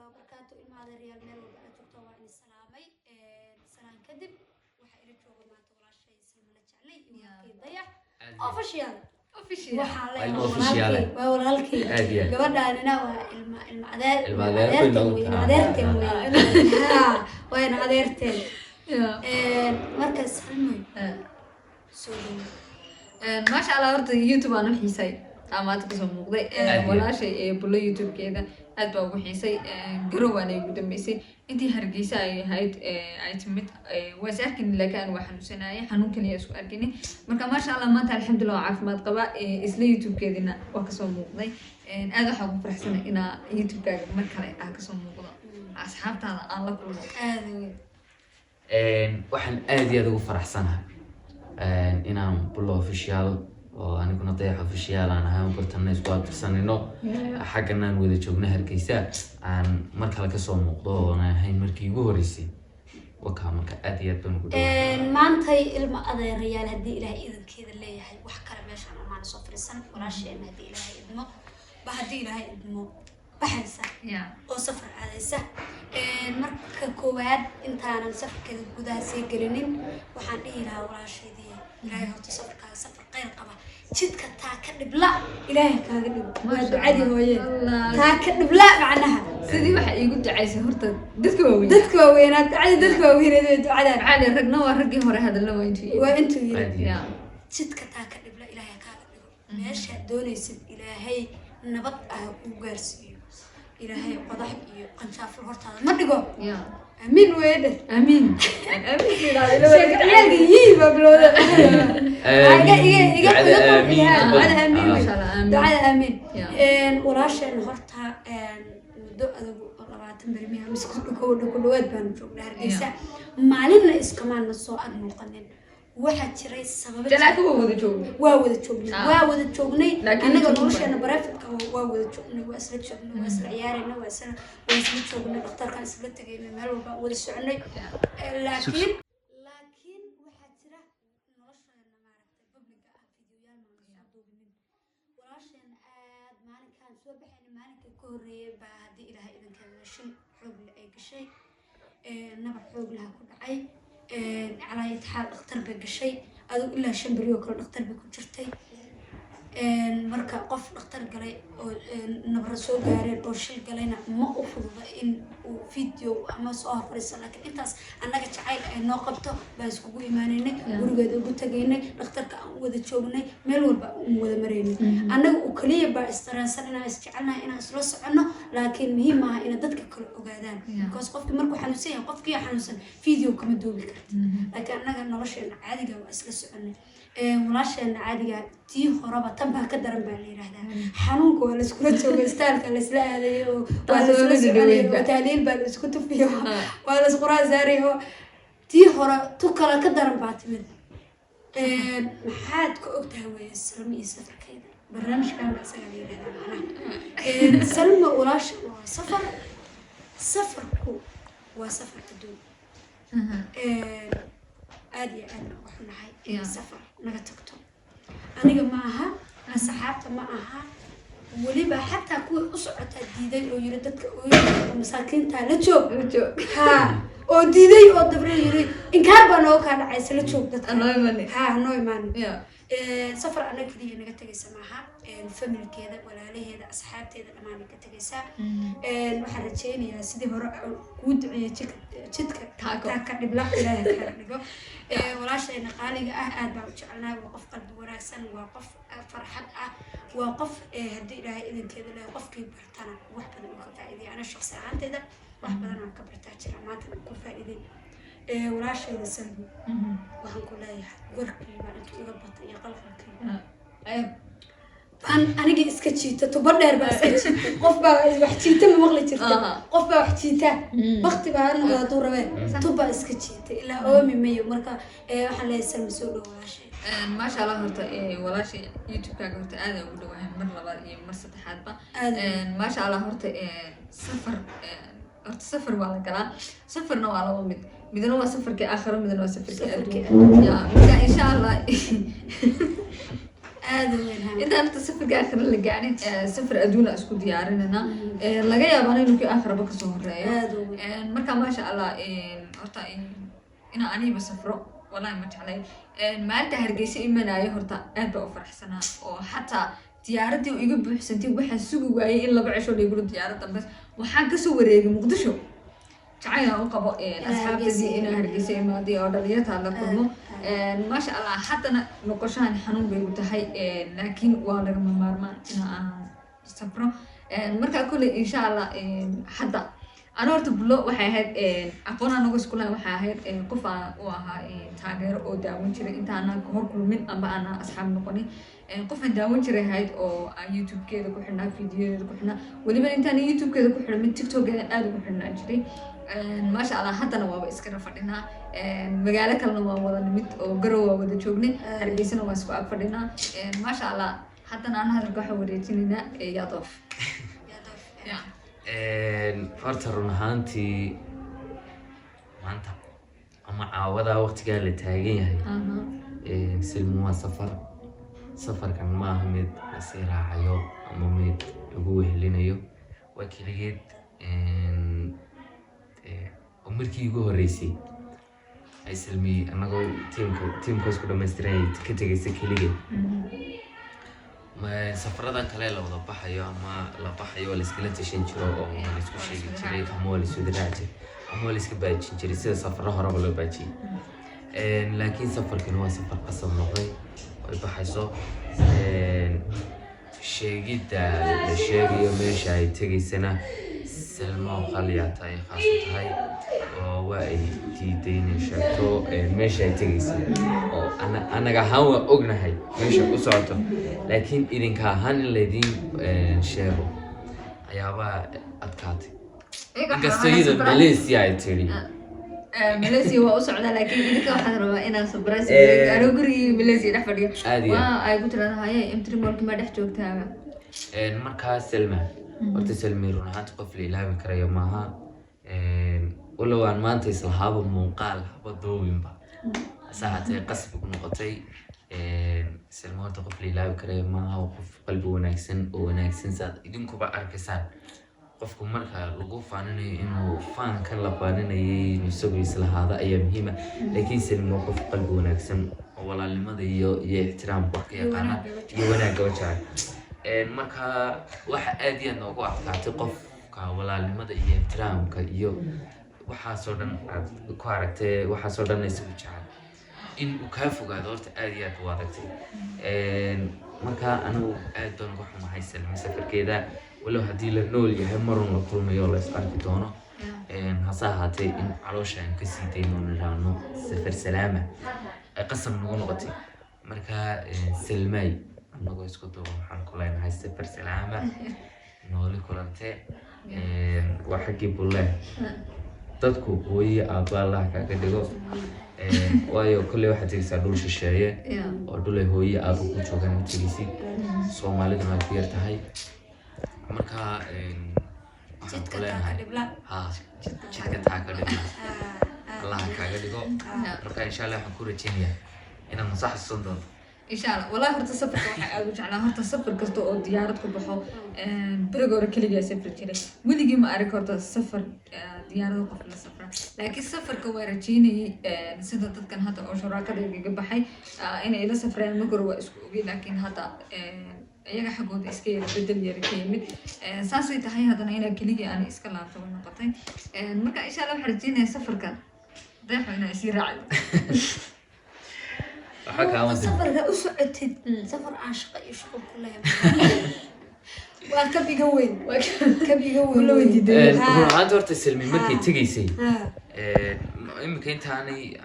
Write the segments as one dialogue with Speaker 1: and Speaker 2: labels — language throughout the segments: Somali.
Speaker 1: وبركاته المعذر ريال ميل وبركاته وإن السلامي سلام كذب وحيرك وما تقول شيء سلم لا تعلي ضيع أوفيشال وحالي قبل أنا وين عذرتين مركز حلمي
Speaker 2: ما شاء الله horta YouTube aan u xiisay amaad ka soo muuqday walaashay bulo YouTube keeda aad baa ugu xiisay garowan ay ugu dambeysay intii hargeysa ay ahayd ay timid wasaarkin laakiin waa xanuunsanay xanuun kaliya isku arkin marka ma sha Allah maanta alxamdulillah caafimaad qaba isla YouTube keedina waa ka soo muuqday aad waxa ugu faraxsan ina YouTube kaaga mar kale ka soo muuqdo asxaabtaada aan la kulmo
Speaker 3: waxaan aad iyo aad ugu faraxsanahay inaan bulo official oo aniguna dayax official aan ahaan bartana isku abtirsanino xagganaan wada joogna hargeysa aan mar kale ka soo muuqdo oo aan ahayn markii ugu horeysay waxa marka aad iyo aad baan ugu dhawahay
Speaker 1: maantay ilma adeerayaal hadii ilaahay idinkeeda leeyahay wax kale meeshan ama soo fariisan walaasheen hadii ilaahay idmo hadii ilaahay idmo baxaysa oo safar aadaysa marka koowaad intaanan safarkeeda gudaha sii gelinin waxaan dhihi lahaa walaasheedii ilaahay horta safarkaaga safar qeyr qaba jidka taa ka dhibla ilaahay kaaga dhib waa ducadi hooyee taa ka dhibla macnaha
Speaker 2: sidii waxa iigu ducaysay horta dadka waaweyn
Speaker 1: ducada dadka waaweyn ducada
Speaker 2: caadi ragna waa raggii hore hadalna waa
Speaker 1: intuu jidka taa ka dhibla ilaahay kaaga dhigo meesha doonaysid ilaahay nabad ah u gaarsiiyo ilaahay qodax iyo qanjaafo hortaada ma dhigo آمين وين
Speaker 2: آمين
Speaker 1: شكرا يجيب بلوده دعاء آمين وراشن هرتها دو ربعتين برميها مسكوا كل واد بنشوف لهرجيسة معلنا إسكمان الصوت المقنن واحد ترى السبب
Speaker 2: جلعك ووذ
Speaker 1: تشوفني أنا قلوش أنا برافق ووذ تشوفني وأسرع تشوفني وأسرع عيارنا وأسرع تشوفني أختار كان سبلت جينا مهلو ووذ تشوفني لكن واحد ترى نرش أنا ما عرفت ببلغ فيديوهات ما نشوفه من وراش أنا ما كان سوى بحين ما كوري بعد إلى هاي إذا كان شيء حب أي شيء نبع حب لها كل عي على يتحال اختار بقشي أدو إلا شمبريو كل اختار بكل جرتي مركا قف اختار قلي نبرسو قارين أو شيء قلينا ما أفضل إن فيديو أما صور فريسة لكن إنتاس أنا قلت عايل ناقبته بس كوكو إيمانيني ورقة قلت جيني اختار كأوذ تشوفني ملول بقى وذا مريني أنا وكلية بقى استرسلنا استعلنا إنا أسرس عنه لكن مهمة إن ضدك كل أجادان كوس قفك مركو حنوسين قفك يا حنوسن فيديو كم دوبي كرت لكن أنا قلنا رش عادي جو أسرس عنه ولاشين عادي تي خرابة تبها كدرن بالي هذا حنونك ولا سكوت وستالك ولا سلاله ولا سلاله وتعليل بالسكوت فيه ولا سقراء زاريه تي خرا توكل كدرن بعتمد محاد كوقتها ويسلمي سفر كذا برنامج كان سوي هذا معنا سلم ولاش سفركو وسفر تدوم عادي أنا وحنا هاي سفر نقطعته أنا معها أصحابته معها وليبا حتى كل أسعة الديدي أو يردك أو مساكين تالتشوب ها أو ديدي أو دبري يري إن كان بنو كان عايز لتشوب ده
Speaker 2: نويماني
Speaker 1: نويماني سفر أنا كذي نقطع سماها الفاميلي كذا ولا ليه هذا أصحابتي هذا ما نقطع سا وحرتين يا سيدي هراء ود جدك تاك بلا إله كارنجو ولا شيء نقالي أهد بعوجعنا وقف قلب وراسن وقف فرحة وقف هدي إله إذا كذا لا وقف كبرتنا واحد من الفائدة أنا شخص عندي ده واحد من كبرتها شيء ما تنقل فائدة ولا شيء السلبي وهنقول لا وركي ما أنت يضبط يقلقك أنا جي إسكتشيتا تبرر بس إسكتشيتا قف بقى وحشيتا ما مغلي ترتا قف بقى وحشيتا بختي بقى أنا ولا دورة بقى تبقى إسكتشيتا إلا أومي مية مركا حلا يسلم سولو ولا شيء
Speaker 2: ما شاء الله هرت ولا شيء يوتيوب كان هرت أنا أقول له مرة بقى مرة ستحات بقى ما شاء الله هرت سفر هرت سفر ولا كلا سفر نوع على ومد مدنا هو سفر كآخر مدنا هو سفر كأدو يا إن شاء الله inta anta safarka aakhira la gaarin safar adduun isku diyaarinana laga yaabaa inuu kii aakhiraba kasoo horeeyo marka maasha Allah horta ina aniba safro wallahi ma jeclay maalinta Hargeysa imanayo horta aad baa u faraxsanaa oo xataa diyaaradii iga buuxsantay waxaan sugi waayay in laba cisho dhigo diyaaradda bas waxaan ka soo wareegay Muqdisho jacayl aan qabo asxaabtadii in Hargeysa imaadii oo dhalinyarada la kulmo ما شاء الله حتى نقاشان حنون بيوتهاي لكن والله ما مارمان أنا سافرة مركا كل إن شاء الله حتى أنا أرتب بلو وحيد أقونا نقص كلها وحيد قفا وها تاجر أو داون شري إنت أنا كهر كل من أما أنا أصحاب نقولي قفا داون شري هيد أو يوتيوب كذا كحنا فيديو كحنا ولما إنت أنا يوتيوب كذا كحنا من تيك توك كذا كحنا شري ما شاء الله حتى أنا وابا إسكنا فردنا مجالك كلنا وابا نمت وجروا وابا تشوفني هرجيسنا واسقى فردنا ما شاء الله حتى أنا هذا القحوة وريتيننا يطوف
Speaker 3: horta run ahaantii maanta ama caawada waqtigaa la taagan yahay silmu waa safarkan ma aha mid lasii raacayo ama mid lagu wehelinayo waa keligeed markii ugu horeysay ay silmi anagoo tiimka isku dhamaystiran ka tegaysa keligeed safaradan kale la wada baxayo ama la baxayo la iskala tashan jiro oo la isku sheegi jiray ama la isku diraaci ama la iska baajin jiray sida safaro horeba loo baajiyay laakiin safarkan waa safar qasab noqday oo baxayso sheegida la sheegayo meesha ay tegaysana silmo qaliya tahay khaas tahay oo waa ay diidaynay sheegto meesha ay tegaysay oo anaga ahaan waa ognahay meesha u socoto laakiin idinka ahaan in laydin sheego ayaabaa adkaatay inkastoo iyada Malaysia ay tiri
Speaker 2: Malaysia waa u socdaa laakiin idinka waxaan rabaa inaan surprise aro gurigii Malaysia dhex fadhiyo waa ay ku tiraahday M3 Mall ma dhex joogtaa
Speaker 3: markaa Salma horta Salmi run ahaantii qof la ilaawi karayo maaha walow aan maanta islahaaba muuqaal haba doowinba saacatay qasbi ku noqotay Salma horta qof la ilaawi karayo maaha qof qalbi wanaagsan oo wanaagsan saad idinkuba arkaysaan qofku marka lagu faaninayo inuu faankan la faaninayay isagu islahaada ayaa muhiima laakiin Salma qof qalbi wanaagsan oo walaalnimada iyo ixtiraamka wax ka yaqaana iyo wanaagga wajah marka waxa aad iyo noogu adkaatay qofka walaalnimada iyo ixtiraamka iyo waxaasoo dhan aad ku aragtay waxaasoo dhan isagu jecel in uu ka fogaado horta aad iyo aad u adagtay marka anigu aad baan uga xumahay Salma safarkeeda walow haddii la nool yahay marun la kulmayo la is arki doono hase ahaatee in caloosha aan ka sii dayno niraano safar salaama ay qasab nagu noqotay marka Salmay anagoo isku duuba waxaan ku leenahay safar salaama nooli kulante waa xaggii bulle dadku hooye aabba Allah kaaga dhigo waayo kulley waxaad tegaysaa dhul shisheeye oo dhulay hooye aabba ku joogaan ma tegaysid Soomaaliduna way ku yar tahay marka waxaan ku leenahay jidka taa ka dhibla Allah kaaga dhigo marka insha Allah waxaan ku rajeynayaa inaad masaxsan doonto
Speaker 2: إن شاء الله والله هرت سفر كواحد أقول جعله هرت سفر كستو أو ديارات كبحو برجور كل جاي سفر كده ودي جي ما أريك هرت سفر ديارات قفل السفر لكن سفر كوارجيني نسيت كان هذا أو شراكة اللي جبحي إن إذا سفرين مكر وإسكوبي لكن هذا يجا حقود إسكيل بدل يركيمي ساسي تحي هذا هنا كل جي أنا إسكالات ونقطين مركا إن شاء الله حرجيني سفر كان ده حنا يصير عاد
Speaker 1: سفر ذا أسعتد سفر عاشق يشقل كلها وكبي جوين كبي جوين
Speaker 2: كله جديد
Speaker 3: هذا ورت السلمي مركي تجيسي يمكن أنت يعني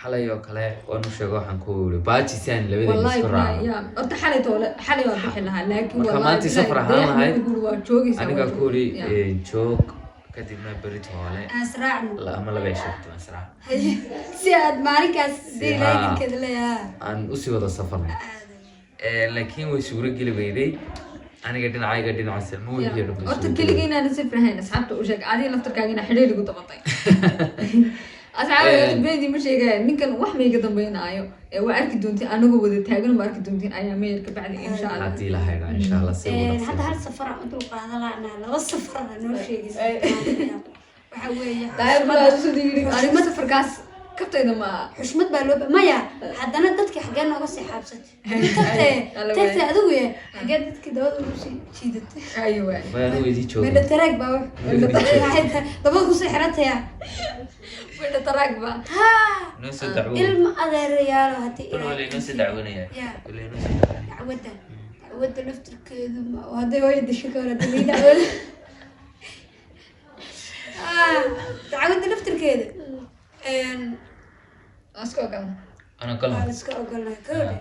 Speaker 3: حلا يوكله ونشجع حنقول باجي سان لبدي نسكرها
Speaker 2: والله يا أنت حلا وبحلها لكن
Speaker 3: والله كمان تسافر هذا هاي أنا كقولي جوك كدي ما بريت هواله
Speaker 1: أسرع
Speaker 3: لا ما لا بيشفت أسرع
Speaker 1: سياد ماركاس دي لا كده لا
Speaker 3: عن أسي وضع السفر لكن ويسوري كل بيدي أنا قاعدين عاي قاعدين عسل مو يجينا
Speaker 2: أنت كل جينا نسافر هنا سحبت وجاك عادي نفتر كاجينا حليل قط بطي asxaabta beedi ma sheegay ninkan wax ma iga dambeynaayo waa arki doontiin anagu wada taagan ma arki doontiin ayaa meerka bacdi insha Allah
Speaker 3: hadii la hayro insha Allah si wada
Speaker 1: hadda hal safar aan dul qaadan laana laba safar aan noo sheegay waxa weeye
Speaker 2: daayir ma soo diiri aniga safarkaas kabtayda ma
Speaker 1: xushmad baa loo maya haddana dadka xagee nooga sii xaabsatay tagtay adigu yahay xagee dadka dabada ugu sii jiidatay
Speaker 2: aywa
Speaker 3: waan weydii joogay
Speaker 1: meel taraag baa dabada ku sii xirantaya
Speaker 2: meel taraag baa
Speaker 3: noo soo dacwo
Speaker 1: ilma adeerayaal hadii
Speaker 3: ilaahay noo soo dacwanaya ilaahay noo soo
Speaker 1: dacwada laftirkeedu hadii way disho kale hadii dacwada dacwada laftirkeedu
Speaker 2: asko kan
Speaker 3: ana kala
Speaker 1: iska ogolnaa kooda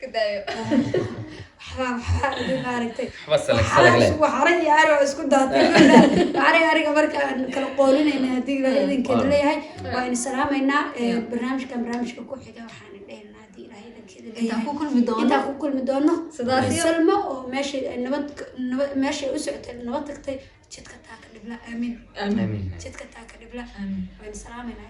Speaker 2: kadaayo
Speaker 1: waxaa maaragtay
Speaker 3: wasal
Speaker 1: waxaran iyo ari oo isku daatay ariga marka aan kala qoolinayna haddii ilaahay idinkeeda leeyahay waa in salaamaynaa barnaamijka ku xiga waxaan dhehnaa haddii ilaahay idinkeeda leeyahay intaan ku kulmi doono salmo oo meeshay u socotay nabad tagtay jidka taa ka dhibla aamin jidka taa ka dhibla waa in salaamaynaa